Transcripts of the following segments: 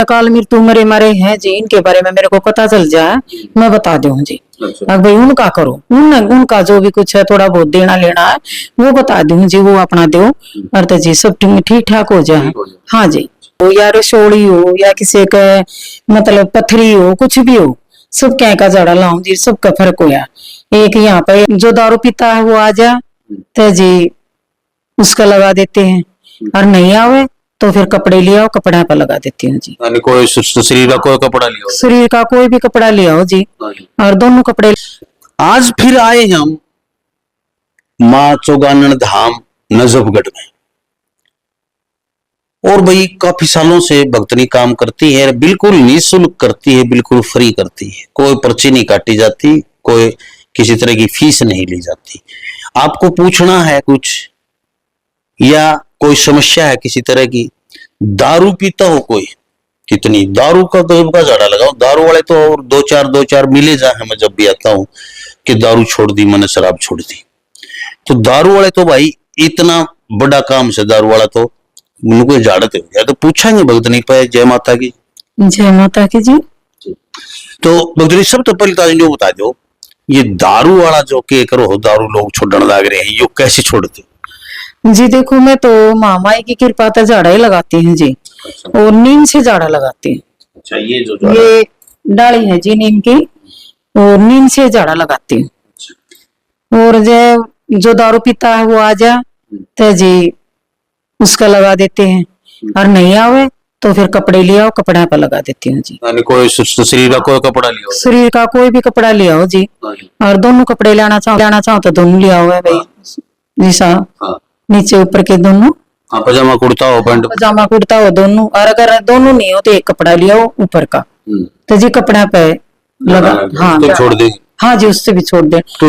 अकाल मृत्यु मरे मरे हैं जी, इनके बारे में मेरे को पता चल जाए मैं बता दूं जी। अब भाई उनका करो, उनका जो भी कुछ है थोड़ा बहुत देना लेना है वो बता दूं जी, वो अपना दो अर्थ जी सब ठीक ठाक हो जाए। हाँ जी, हो या रसोड़ी हो या किसी का मतलब पथरी हो, कुछ भी हो, सब क्या का जाड़ा लाऊं जी, सबका फर्क होया। एक यहाँ पे जो दारू पीता है वो आ जा तो जी उसका लगा देते हैं, और नहीं आवे तो फिर कपड़े ले आओ, कपड़ा पे लगा देती हूँ जी। यानी कोई शरीर का कोई कपड़ा लिया, शरीर का कोई भी कपड़ा ले आओ जी, और दोनों कपड़े। आज फिर आए हम माँ चौगानन धाम नजफगढ़ में, और भाई काफी सालों से भक्तनी काम करती है, बिल्कुल निःशुल्क करती है, बिल्कुल फ्री करती है, कोई पर्ची नहीं काटी जाती, कोई किसी तरह की फीस नहीं ली जाती। आपको पूछना है कुछ या कोई समस्या है किसी तरह की, दारू पीता हो कोई, कितनी दारू का गजब का झाड़ा लगाओ, दारू वाले तो और दो चार मिले जाए, मैं जब भी आता हूं कि दारू छोड़ दी, मैंने शराब छोड़ दी, तो दारू वाले तो भाई इतना बड़ा काम से दारू वाला तो उनको झाड़ते हो गया। तो पूछेंगे भक्तनी पे, जय माता की। जय माता की जी। तो भक्तनी सब तो पहले तो बता दो, ये दारू वाला जो के करो दारू लोग छोड़ने लग रहे हैं, ये कैसे छोड़ते जी? देखो मैं तो मामाई की कृपा से झाड़ा ही लगाती हूँ जी, और नीम से झाड़ा लगाती हूँ। अच्छा, ये डाली है जी नीम की, और नीम से झाड़ा लगाती हूँ। और जो दारू पीता है वो आ जा तो जी उसका लगा देते हैं, और नहीं आवे तो फिर कपड़े ले आओ, कपड़ा पे लगा देती हूँ जी। यानी कोई शरीर का कोई कपड़ा लिया, शरीर का कोई भी कपड़ा ले आओ जी, और दोनों कपड़े लेना चाहो तो दोनों ले आओ है भाई जी साहब, नीचे ऊपर के दोनों। हाँ, पजामा कुर्ता हो, पैंट पजामा कुर्ता हो दोनों, और अगर दोनों नहीं हो तो एक कपड़ा ले आओ ऊपर का, तो जी कपड़ा पे लगा। हाँ तो छोड़ दे। हाँ जी, उससे भी छोड़ दे। तो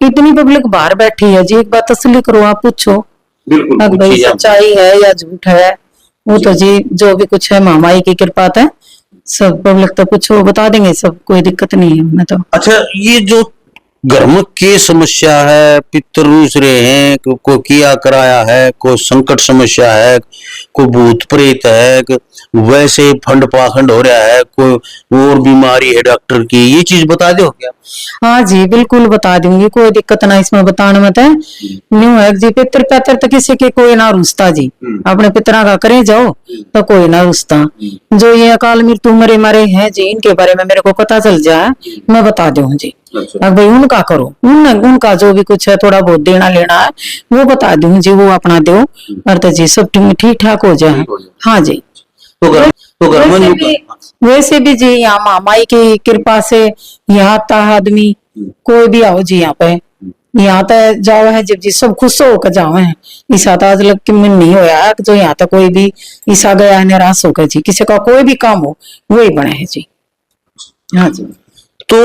इतनी पब्लिक बाहर बैठी है जी, एक बात तसल्ली करो, आप पूछो अब भाई सच्चाई है या झूठ है, वो तो जी जो भी कुछ है मामाई की कृपा है, सब पब्लिक तो पूछो बता देंगे सब, कोई दिक्कत नहीं है उन्हें तो। अच्छा, ये जो घर में की समस्या है, पितर रूस रहे हैं, कोई किया कराया है, कोई संकट समस्या है, कोई भूत प्रेत है, वैसे फंड पाखंड हो रहा है, कोई और बीमारी है डॉक्टर की, ये चीज बता दो क्या? हाँ जी बिल्कुल बता दूंगी, कोई दिक्कत ना इसमें बताने मत है। न्यू है जी, पितर पैतर तो किसी के कोई ना रुसता जी, अपने पितरा का करे जाओ तो कोई ना रुसता। जो ये अकाल मृत्यु मरे मरे हैं जी, इनके बारे में मेरे को पता चल जाए मैं बता दूं जी। अब भाई उनका करो, उनका जो भी कुछ है थोड़ा बहुत देना लेना है वो बता दूं जी, वो अपना दो अर्थ जी सब ठीक ठाक हो जाए। हाँ जी, तो वैसे भी जी यहाँ मामाई की कृपा से यहाँ आता आदमी कोई भी आओ जी, यहाँ पे यहाँ तक जाओ है जब जी सब खुश होकर जाओ है। ईसा तो आज लग कि मन नहीं होया जो यहाँ तक कोई भी ईसा गया है निराश होकर जी, किसी का कोई भी काम हो वही बने है जी। हाँ जी, तो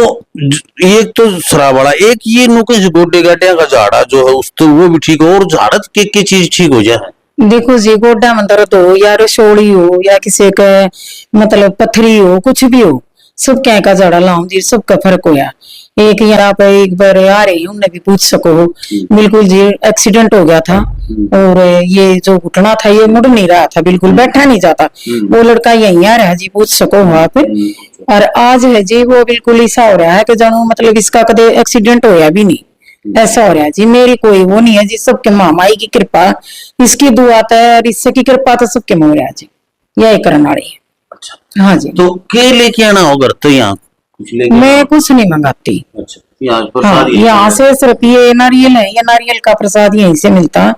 एक तो शराब वाला, एक ये नुके गोड्डे गाड्या का झाड़ा जो है उस तो वो भी ठीक हो, और झाड़त के चीज ठीक हो जाए। देखो जी गोड्डा में दर्द हो या रसोड़ी हो या किसी का मतलब पथरी हो, कुछ भी हो, सब क्या का झाड़ा लाऊं जी, सबका फर्क होया। एक यहाँ पे एक बार आ रही हूँ, भी पूछ सको, बिल्कुल जी एक्सीडेंट हो गया था, और ये जो घुटना था ये मुड़ नहीं रहा था, बिल्कुल बैठा नहीं जाता। वो लड़का यहीं आ रहा है जी, पूछ सको वहां पे। और आज है जी वो बिल्कुल ऐसा हो रहा है कि जानू मतलब इसका कदे एक्सीडेंट होया भी नहीं, ऐसा हो रहा है जी। मेरी कोई वो नहीं है जी, सबके मामाई की कृपा, इसकी दुआ है और इससे की कृपा तो सबके में हो रहा है जी, यही करने वाली है। अच्छा, हाँ जी। तो के लेके आना होगा तो यहाँ मैं कुछ नहीं मंगाती। अच्छा, हाँ, यहाँ से सिर्फ ये नारियल है, ये नारियल का प्रसाद यहीं से मिलता है,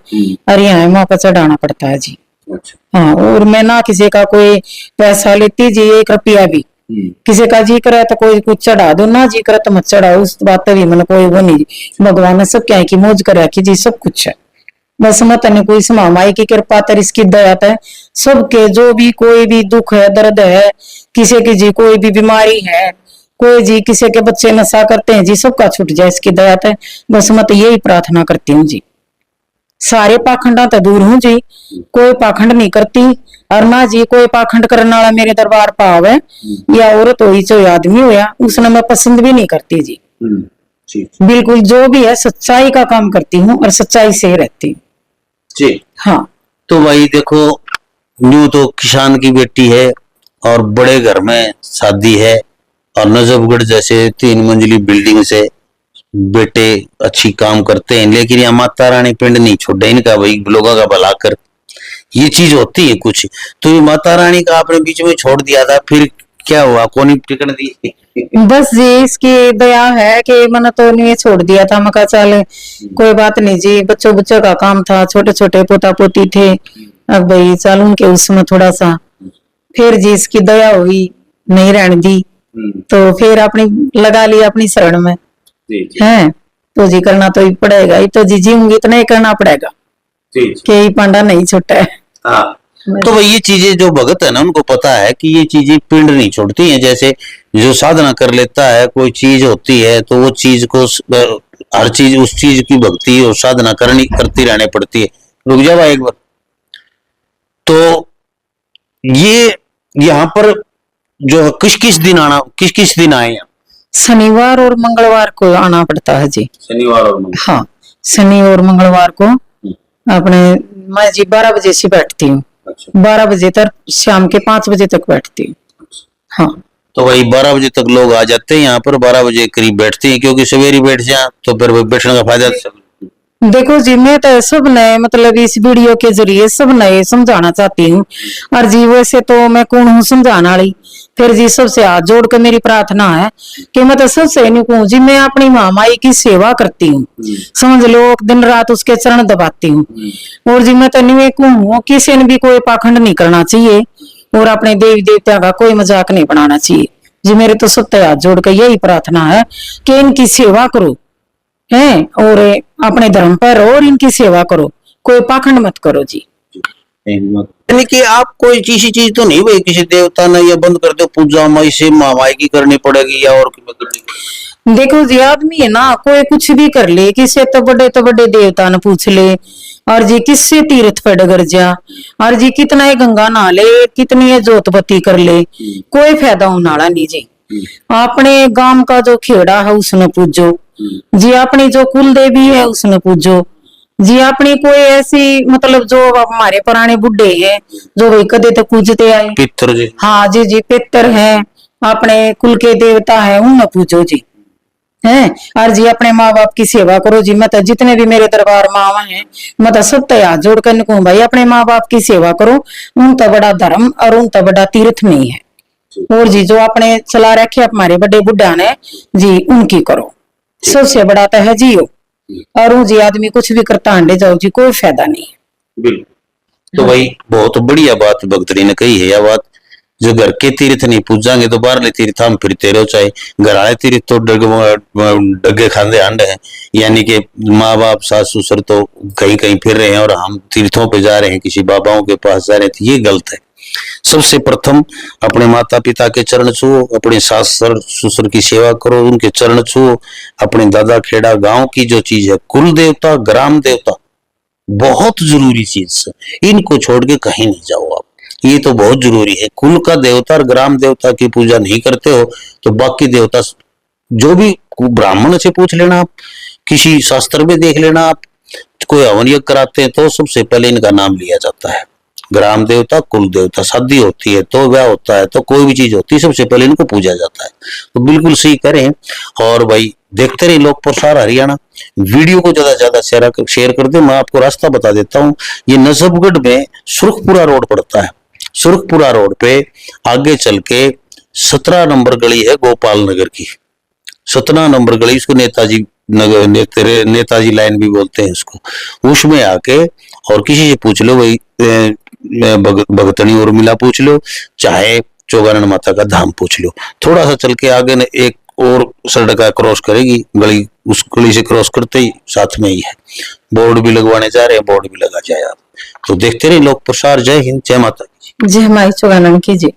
और यहाँ वहाँ पर चढ़ाना पड़ता है जी। अच्छा। हाँ, और मैं ना किसी का कोई पैसा लेती जी, 1 रुपया भी, किसी का जी करे तो कोई कुछ चढ़ा दो, ना जी करे तो मत चढ़ाओ, उस बात भी मैंने कोई वो नहीं। भगवान ने सब क्या की मौज करे कि जी सब कुछ है, बस मत ने कोई मामाई की कृपा तर इसकी दया है, सबके जो भी कोई भी दुख है दर्द है, किसी की जी कोई भी बीमारी है, कोई जी किसी के बच्चे नशा करते हैं जी, सबका छूट जाए इसकी दया है। बस मत यही प्रार्थना करती हूँ जी, सारे पाखंडा तो दूर हूँ जी, कोई पाखंड नहीं करती, और ना जी कोई पाखंड करने वाला मेरे दरबार पर आवे, या औरत हो चाहे आदमी होया, उसने मैं पसंद भी नहीं करती जी। बिल्कुल जो भी है सच्चाई का काम करती हूँ और सच्चाई से ही रहती हूँ जी। हाँ, तो भाई देखो, न्यू तो किसान की बेटी है, और बड़े घर में शादी है और नजफगढ़ जैसे 3 मंजिली बिल्डिंग से बेटे अच्छी काम करते हैं, लेकिन यहाँ माता रानी पिंड नहीं छोड़े इनका, भाई लोगों का भला कर, ये चीज होती है कुछ। तो ये माता रानी का आपने बीच में छोड़ दिया था, फिर क्या हुआ, कौन टिकट दी? बस जी इसकी दया है कि मैंने तो नहीं छोड़ दिया था, मका चल कोई बात नहीं जी, बच्चों बच्चों का काम था, छोटे छोटे पोता पोती थे, अब भाई चल उनके उसमें थोड़ा सा, फिर जी इसकी दया हुई, नहीं रहने दी, तो फिर अपनी लगा लिया अपनी शरण में है, तो जी करना तो ही पड़ेगा, ही तो जी जीऊंगी इतना ही करना पड़ेगा कि ये पांडा नहीं छूटा है। हाँ। तो भाई ये चीजें जो भगत है ना उनको पता है कि ये चीजें पिंड नहीं छोड़ती हैं, जैसे जो साधना कर लेता है कोई चीज होती है तो वो चीज को हर चीज उस चीज की भक्ति और साधना करती रहने पड़ती है। रुक जा भाई एक बार, तो ये यहाँ पर जो किस किस दिन आए हैं? शनिवार और मंगलवार को आना पड़ता है जी। शनिवार और मंगलवार। हाँ, शनि और मंगलवार को अपने मैं जी 12 बजे से बैठती हूँ, 12 बजे तक, शाम के 5 बजे तक बैठती हूँ। हाँ, तो वही 12 बजे तक लोग आ जाते हैं यहाँ पर, 12 बजे करीब बैठते हैं, क्योंकि सवेरे बैठ जाए तो फिर बैठने का फायदा। देखो जी मैं तो सब नए मतलब इस वीडियो के जरिए सब नए समझाना चाहती हूँ, और जी वैसे तो मैं कौन हूँ समझाने वाली, फिर जी सबसे हाथ जोड़ के मेरी प्रार्थना है कि मैं तो सबसे नहीं कहूँ जी, मैं अपनी महामाई की सेवा करती हूँ, समझ लो दिन रात उसके चरण दबाती हूँ, और जी मैं तो नहीं कहूँ किसी ने भी कोई पाखंड नहीं करना चाहिए, और अपने देवी देवता का कोई मजाक नहीं बनाना चाहिए जी। मेरे तो सबसे हाथ जोड़ के यही प्रार्थना है कि इनकी सेवा करो है, और अपने धर्म पर रहो और इनकी सेवा करो, कोई पाखंड मत करो जी। यानी कि आप कोई चीज तो नहीं भाई किसी देवता ने या बंद कर दो पूजा माई से माई की करनी पड़ेगी या और करनी? देखो जी आदमी है ना, कोई कुछ भी कर ले, किसी तो बड़े देवता ने पूछ ले, और जी किससे तीर्थ पे डगर जा, और जी कितना ही गंगा नहा ले, कितनी है जोतबत्ती कर ले, कोई फायदा होने वाला नहीं जी। अपने गांव का जो खेड़ा है उसने पूजो जी, अपनी जो कुल देवी है उसने पूजो जी, अपनी कोई ऐसी मतलब जो हमारे पुराने बुढ़े हैं जो भाई कदे तक पूजते आए पितर जी, हाँ जी जी पितर है, अपने कुल के देवता है उन्हें पूजो जी है, और जी अपने माँ बाप की सेवा करो जी। मैं तो जितने भी मेरे दरबार मावा हैं मैं तो सब तैयार जोड़ कर कहूँ भाई अपने माँ बाप की सेवा करो, उन तो बड़ा धर्म और उन तो बड़ा तीर्थ नहीं है, और जी जो अपने चला रखे हमारे बड़े बुढ़ा ने जी उनकी करो, सबसे बड़ा तो है जियो, और जी आदमी कुछ भी करता अंडे जाओ जी कोई फायदा नहीं है। बिल्कुल। तो भाई बहुत बढ़िया बात भक्तरी ने कही है, यह बात जो घर के तीर्थ नहीं पूजाएंगे तो बाहर तीर्थ हम फिरते रहो, चाहे घर आए तीर्थ तो डगे खांदे अंडे हैं, यानी कि माँ बाप सास ससुर तो कहीं कहीं फिर रहे हैं और हम तीर्थों पे जा रहे हैं, किसी बाबाओं के पास जा रहे हैं, तो ये गलत है। सबसे प्रथम अपने माता पिता के चरण छुओ, अपने सास ससुर की सेवा करो, उनके चरण छुओ, अपने दादा खेड़ा गांव की जो चीज है कुल देवता ग्राम देवता बहुत जरूरी चीज है, इनको छोड़ के कहीं नहीं जाओ आप, ये तो बहुत जरूरी है। कुल का देवता और ग्राम देवता की पूजा नहीं करते हो तो बाकी देवता जो भी ब्राह्मण से पूछ लेना, आप किसी शास्त्र में देख लेना, आप कोई हवन यज्ञ कराते हैं तो सबसे पहले इनका नाम लिया जाता है, ग्राम देवता कुल देवता। शादी होती है तो ब्याह होता है तो कोई भी चीज होती है सबसे पहले इनको पूजा जाता है, तो बिल्कुल सही करें। और भाई देखते रहे लोक प्रसार हरियाणा, वीडियो को ज्यादा से ज्यादा शेयर कर दे। मैं आपको रास्ता बता देता हूँ, ये नजफगढ़ में सुरखपुरा रोड पड़ता है, सुरखपुरा रोड पे आगे चल के 17 नंबर गली है गोपाल नगर की, 17 नंबर गली, इसको नेताजी नगर नेताजी लाइन भी बोलते हैं इसको, उसमें आके और किसी से पूछ लो भाई भगतनी उर्मिला पूछ लो, चाहे चौगानन माता का धाम पूछ लो, थोड़ा सा चल के आगे ने एक और सड़क क्रॉस करेगी गली, उस गली से क्रॉस करते ही साथ में ही है, बोर्ड भी लगवाने जा रहे हैं, बोर्ड भी लगा जाए आप। तो देखते रहे लोक प्रसार। जय हिंद, जय माता की, जय माई चौगानन की जी।